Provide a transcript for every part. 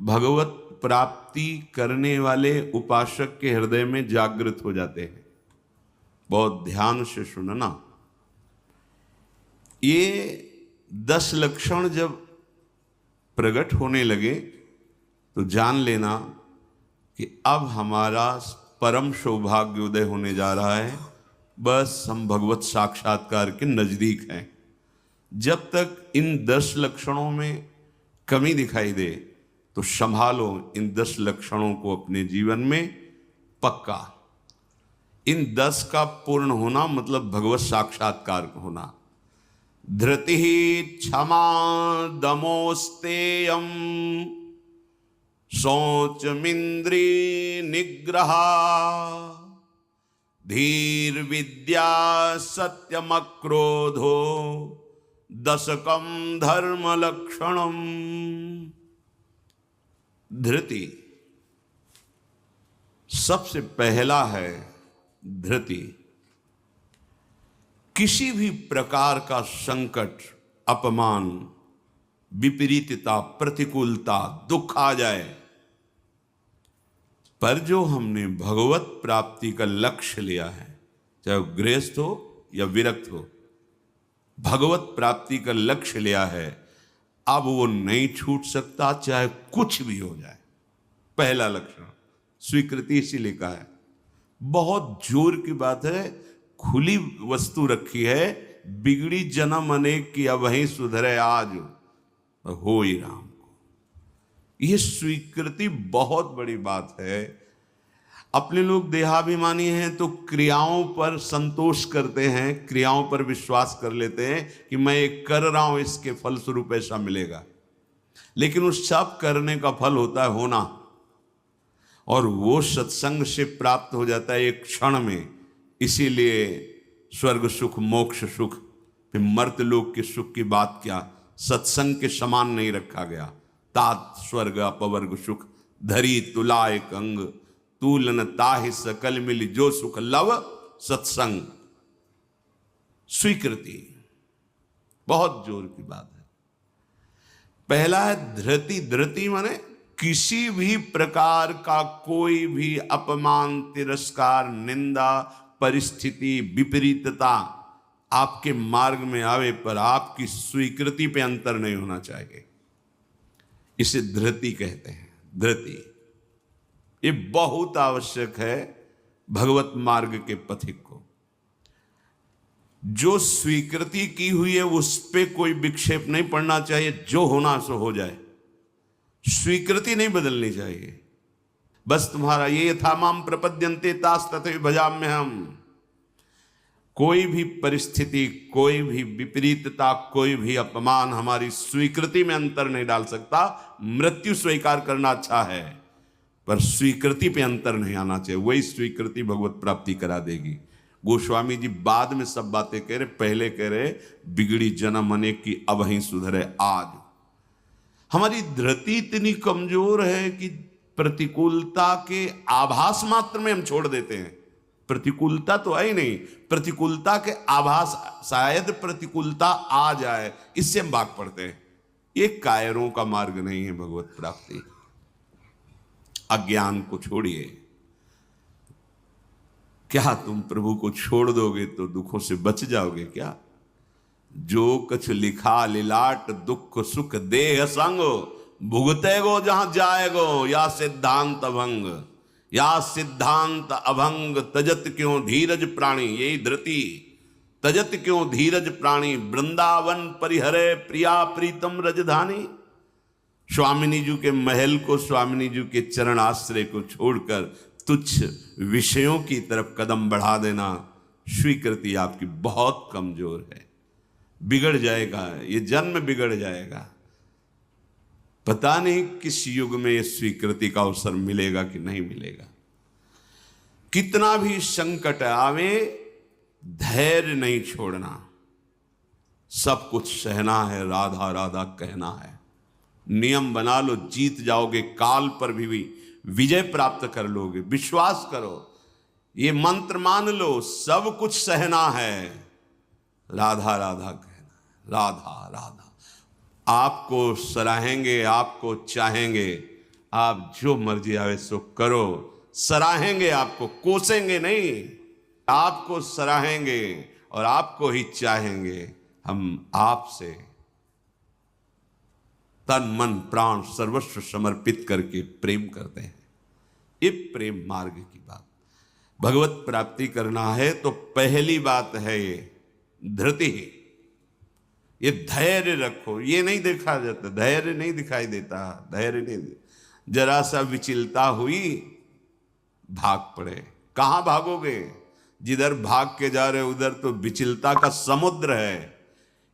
भगवत प्राप्ति करने वाले उपासक के हृदय में जागृत हो जाते हैं। बहुत ध्यान से सुनना। ये 10 लक्षण जब प्रकट होने लगे तो जान लेना कि अब हमारा परम सौभाग्योदय होने जा रहा है। बस हम भगवत साक्षात्कार के नजदीक हैं। जब तक इन 10 लक्षणों में कमी दिखाई दे तो संभालो इन 10 लक्षणों को अपने जीवन में पक्का। इन 10 का पूर्ण होना मतलब भगवत साक्षात्कार होना। धृति क्षमा दमोस्तेयम शौचमिंद्री निग्रह धीर विद्या सत्यमक्रोधो दशकम धर्म लक्षणम। धृति सबसे पहला है। धृति किसी भी प्रकार का संकट, अपमान, विपरीतता, प्रतिकूलता, दुख आ जाए, पर जो हमने भगवत प्राप्ति का लक्ष्य लिया है, चाहे वो गृहस्थ हो या विरक्त हो, भगवत प्राप्ति का लक्ष्य लिया है, अब वो नहीं छूट सकता, चाहे कुछ भी हो जाए। पहला लक्षण स्वीकृति इसीलिए कहा है। बहुत जोर की बात है। खुली वस्तु रखी है, बिगड़ी जन्म अनेक की अब वहीं सुधरे आज हो ही राम को। यह स्वीकृति बहुत बड़ी बात है। अपने लोग देहाभिमानी हैं तो क्रियाओं पर संतोष करते हैं, क्रियाओं पर विश्वास कर लेते हैं कि मैं ये कर रहा हूं, इसके फलस्वरूप ऐसा मिलेगा। लेकिन उस सब करने का फल होता है होना, और वो सत्संग से प्राप्त हो जाता है एक क्षण में। इसीलिए स्वर्ग सुख, मोक्ष सुख, फिर मर्त्यलोक के सुख की बात क्या, सत्संग के समान नहीं रखा गया। तात स्वर्ग अपवर्ग सुख धरी तुला एक अंग, तूलन ताहि सकल मिल जो सुख लव सत्संग। स्वीकृति बहुत जोर की बात है। पहला है धृति। धृति माने किसी भी प्रकार का कोई भी अपमान, तिरस्कार, निंदा, परिस्थिति, विपरीतता आपके मार्ग में आवे पर आपकी स्वीकृति पे अंतर नहीं होना चाहिए। इसे धृति कहते हैं। धृति ये बहुत आवश्यक है भगवत मार्ग के पथिक को। जो स्वीकृति की हुई है उस पे कोई विक्षेप नहीं पड़ना चाहिए। जो होना सो हो जाए, स्वीकृति नहीं बदलनी चाहिए। बस तुम्हारा ये यथा माम प्रपद्यन्ते तास तथैव भजाम्य हम। कोई भी परिस्थिति, कोई भी विपरीतता, कोई भी अपमान हमारी स्वीकृति में अंतर नहीं डाल सकता। मृत्यु स्वीकार करना अच्छा है, पर स्वीकृति पे अंतर नहीं आना चाहिए। वही स्वीकृति भगवत प्राप्ति करा देगी। गोस्वामी जी बाद में सब बातें कह रहे, पहले कह रहे बिगड़ी जन्म अनेक की अब वहीं सुधरे आज। हमारी धृति इतनी कमजोर है कि प्रतिकूलता के आभास मात्र में हम छोड़ देते हैं। प्रतिकूलता तो है ही नहीं, प्रतिकूलता के आभास, शायद प्रतिकूलता आ जाए, इससे हम भाग पड़ते हैं। ये कायरों का मार्ग नहीं है भगवत प्राप्ति। अज्ञान को छोड़िए। क्या तुम प्रभु को छोड़ दोगे तो दुखों से बच जाओगे क्या? जो कछ लिखा लिलाट दुख सुख देह संग, भुगते गो जहां जाएगो या सिद्धांत अभंग। या सिद्धांत अभंग तजत क्यों धीरज प्राणी। यही धृति। तजत क्यों धीरज प्राणी, वृंदावन परिहरे प्रिया प्रीतम रजधानी। स्वामिनी जी के महल को, स्वामिनी जी के चरण आश्रय को छोड़कर तुच्छ विषयों की तरफ कदम बढ़ा देना, स्वीकृति आपकी बहुत कमजोर है। बिगड़ जाएगा, ये जन्म बिगड़ जाएगा। पता नहीं किस युग में ये स्वीकृति का अवसर मिलेगा कि नहीं मिलेगा। कितना भी संकट आवे, धैर्य नहीं छोड़ना। सब कुछ सहना है, राधा राधा कहना है। नियम बना लो, जीत जाओगे। काल पर भी विजय प्राप्त कर लोगे। विश्वास करो, ये मंत्र मान लो, सब कुछ सहना है, राधा राधा कहना। राधा राधा आपको सराहेंगे, आपको चाहेंगे, आप जो मर्जी आवे सो करो। सराहेंगे आपको, कोसेंगे नहीं, आपको सराहेंगे और आपको ही चाहेंगे। हम आपसे तन मन प्राण सर्वस्व समर्पित करके प्रेम करते हैं। ये प्रेम मार्ग की बात। भगवत प्राप्ति करना है तो पहली बात है ये धृति, ये धैर्य रखो। ये नहीं देखा जाता, धैर्य नहीं दिखाई देता, धैर्य नहीं। जरा सा विचलता हुई भाग पड़े। कहां भागोगे? जिधर भाग के जा रहे उधर तो विचलता का समुद्र है।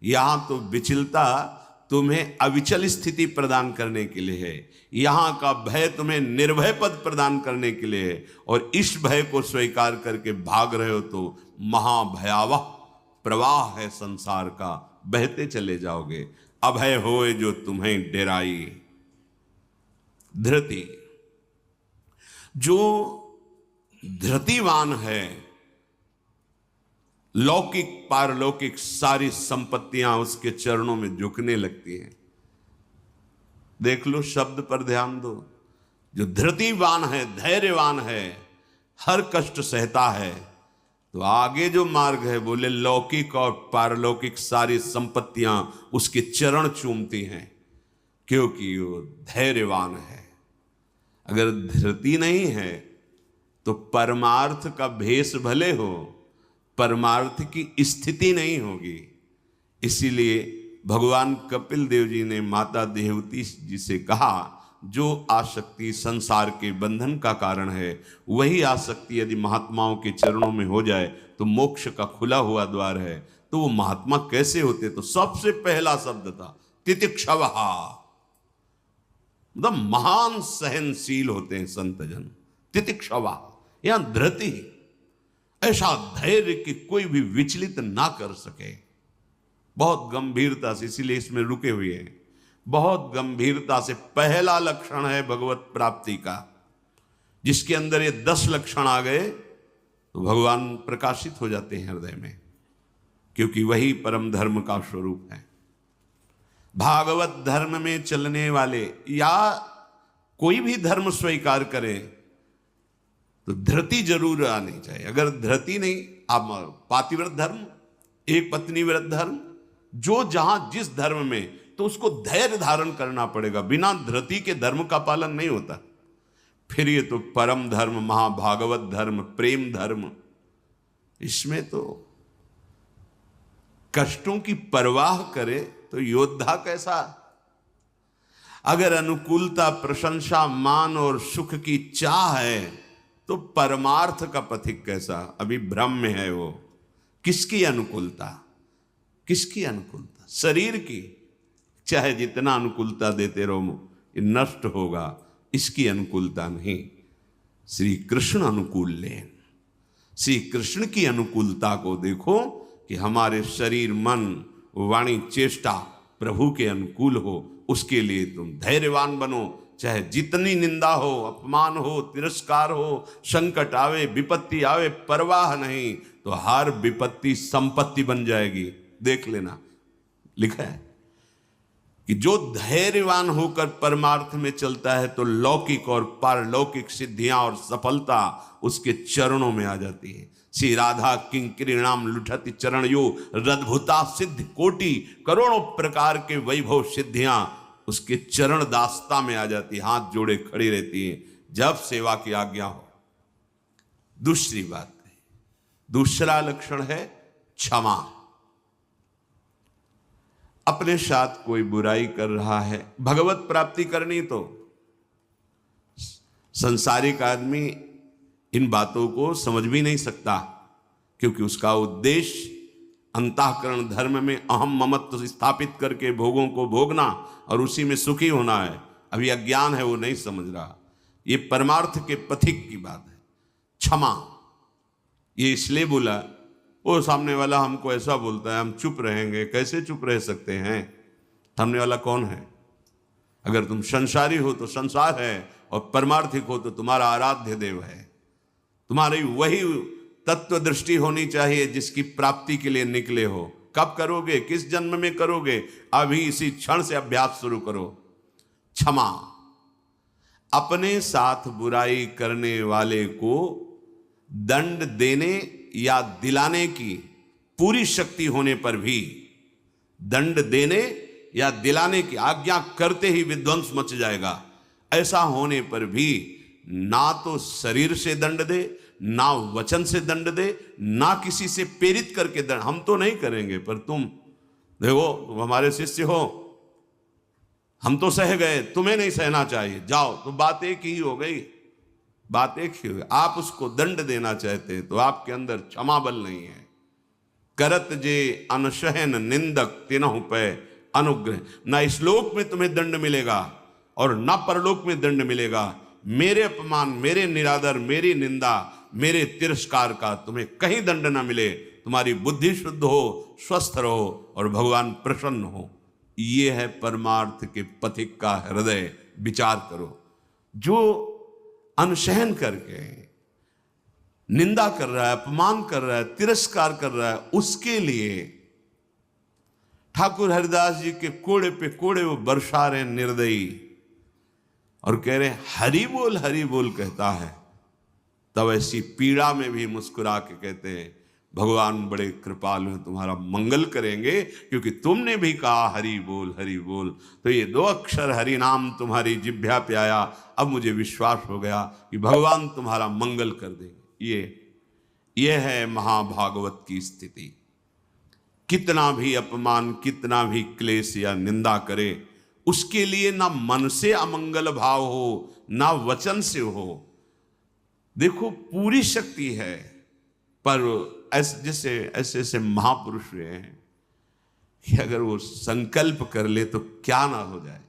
यहां तो विचलता तुम्हें अविचल स्थिति प्रदान करने के लिए है। यहां का भय तुम्हें निर्भय पद प्रदान करने के लिए है। और इस भय को स्वीकार करके भाग रहे हो तो महाभयावह प्रवाह है संसार का, बहते चले जाओगे। अभय होए जो तुम्हें डेराई। धृति, जो धृतिवान है, लौकिक पारलौकिक सारी संपत्तियां उसके चरणों में झुकने लगती हैं। देख लो, शब्द पर ध्यान दो। जो धृतिवान है, धैर्यवान है, हर कष्ट सहता है, तो आगे जो मार्ग है बोले लौकिक और पारलौकिक सारी संपत्तियां उसके चरण चूमती हैं, क्योंकि वो धैर्यवान है। अगर धृति नहीं है तो परमार्थ का भेष भले हो, परमार्थ की स्थिति नहीं होगी। इसीलिए भगवान कपिल देव जी ने माता देवती जी से कहा, जो आसक्ति संसार के बंधन का कारण है, वही आसक्ति यदि महात्माओं के चरणों में हो जाए तो मोक्ष का खुला हुआ द्वार है। तो वो महात्मा कैसे होते? तो सबसे पहला शब्द था तितिक्षवः, मतलब महान सहनशील होते हैं संत जन। तितिक्षवः, यहां धृति, ऐसा धैर्य कि कोई भी विचलित ना कर सके। बहुत गंभीरता से, इसीलिए इसमें रुके हुए हैं, बहुत गंभीरता से। पहला लक्षण है भगवत प्राप्ति का। जिसके अंदर ये 10 लक्षण आ गए तो भगवान प्रकाशित हो जाते हैं हृदय में, क्योंकि वही परम धर्म का स्वरूप है। भागवत धर्म में चलने वाले या कोई भी धर्म स्वीकार करे तो धृति जरूर आनी चाहिए। अगर धृति नहीं, आप पातिव्रत धर्म, एक पत्नी व्रत धर्म, जो जहां जिस धर्म में, तो उसको धैर्य धारण करना पड़ेगा। बिना धृति के धर्म का पालन नहीं होता। फिर ये तो परम धर्म, महाभागवत धर्म, प्रेम धर्म, इसमें तो कष्टों की परवाह करे तो योद्धा कैसा। अगर अनुकूलता, प्रशंसा, मान और सुख की चाह है तो परमार्थ का पथिक कैसा। अभी भ्रम में है वो। किसकी अनुकूलता? किसकी अनुकूलता? शरीर की। चाहे जितना अनुकूलता देते रहो, ये नष्ट होगा। इसकी अनुकूलता नहीं। श्री कृष्ण अनुकूल लेन, श्री कृष्ण की अनुकूलता को देखो कि हमारे शरीर, मन, वाणी, चेष्टा प्रभु के अनुकूल हो। उसके लिए तुम धैर्यवान बनो। चाहे जितनी निंदा हो, अपमान हो, तिरस्कार हो, संकट आवे, विपत्ति आवे, परवाह नहीं। तो हर विपत्ति संपत्ति बन जाएगी। देख लेना, लिखा है कि जो धैर्यवान होकर परमार्थ में चलता है तो लौकिक और पारलौकिक सिद्धियां और सफलता उसके चरणों में आ जाती है। श्री राधा किंकरीणाम लुठति चरणयो रद्भुता सिद्ध कोटि, करोड़ों प्रकार के वैभव सिद्धियां उसके चरण दास्ता में आ जाती, हाथ जोड़े खड़ी रहती है जब सेवा की आज्ञा हो। दूसरी बात है, दूसरा लक्षण है क्षमा। अपने साथ कोई बुराई कर रहा है, भगवत प्राप्ति करनी तो संसारिक आदमी इन बातों को समझ भी नहीं सकता, क्योंकि उसका उद्देश्य अंतःकरण धर्म में अहम ममत्व स्थापित करके भोगों को भोगना और उसी में सुखी होना है। अभी अज्ञान है, वो नहीं समझ रहा। ये परमार्थ के पथिक की बात है। क्षमा, ये इसलिए बोला, वो सामने वाला हमको ऐसा बोलता है, हम चुप रहेंगे। कैसे चुप रह सकते हैं? सामने वाला कौन है? अगर तुम संसारी हो तो संसार है, और परमार्थिक हो तो तुम्हारा आराध्य देव है। तुम्हारी वही तत्व दृष्टि होनी चाहिए जिसकी प्राप्ति के लिए निकले हो। कब करोगे? किस जन्म में करोगे? अभी इसी क्षण से अभ्यास शुरू करो। क्षमा, अपने साथ बुराई करने वाले को दंड देने या दिलाने की पूरी शक्ति होने पर भी, दंड देने या दिलाने की आज्ञा करते ही विध्वंस मच जाएगा, ऐसा होने पर भी ना तो शरीर से दंड दे, ना वचन से दंड दे, ना किसी से प्रेरित करके दंड, हम तो नहीं करेंगे पर तुम देखो, तुम हमारे शिष्य हो, हम तो सह गए, तुम्हें नहीं सहना चाहिए, जाओ, तो बात एक ही हो गई, बात एक ही हो गई। आप उसको दंड देना चाहते तो आपके अंदर क्षमा बल नहीं है। करत जे अनशहन निंदक तिनहु पे अनुग्रह, ना इस लोक में तुम्हें दंड मिलेगा और ना परलोक में दंड मिलेगा। मेरे अपमान, मेरे निरादर, मेरी निंदा, मेरे तिरस्कार का तुम्हें कहीं दंड ना मिले। तुम्हारी बुद्धि शुद्ध हो, स्वस्थ रहो और भगवान प्रसन्न हो। ये है परमार्थ के पथिक का हृदय। विचार करो, जो अनशहन करके निंदा कर रहा है, अपमान कर रहा है, तिरस्कार कर रहा है, उसके लिए ठाकुर हरिदास जी के कोड़े पे कोड़े वो बरसा रहे निर्दयी और कह रहे हरि बोल कहता है। तब ऐसी पीड़ा में भी मुस्कुरा के कहते हैं भगवान बड़े कृपालु हैं, तुम्हारा मंगल करेंगे, क्योंकि तुमने भी कहा हरि बोल। तो ये 2 अक्षर हरि नाम तुम्हारी जिह्वा पे आया, अब मुझे विश्वास हो गया कि भगवान तुम्हारा मंगल कर देंगे। ये है महाभागवत की स्थिति। कितना भी अपमान, कितना भी क्लेश या निंदा करे, उसके लिए ना मन से अमंगल भाव हो, ना वचन से हो। देखो पूरी शक्ति है, पर ऐसे महापुरुष हैं कि अगर वो संकल्प कर ले तो क्या ना हो जाए।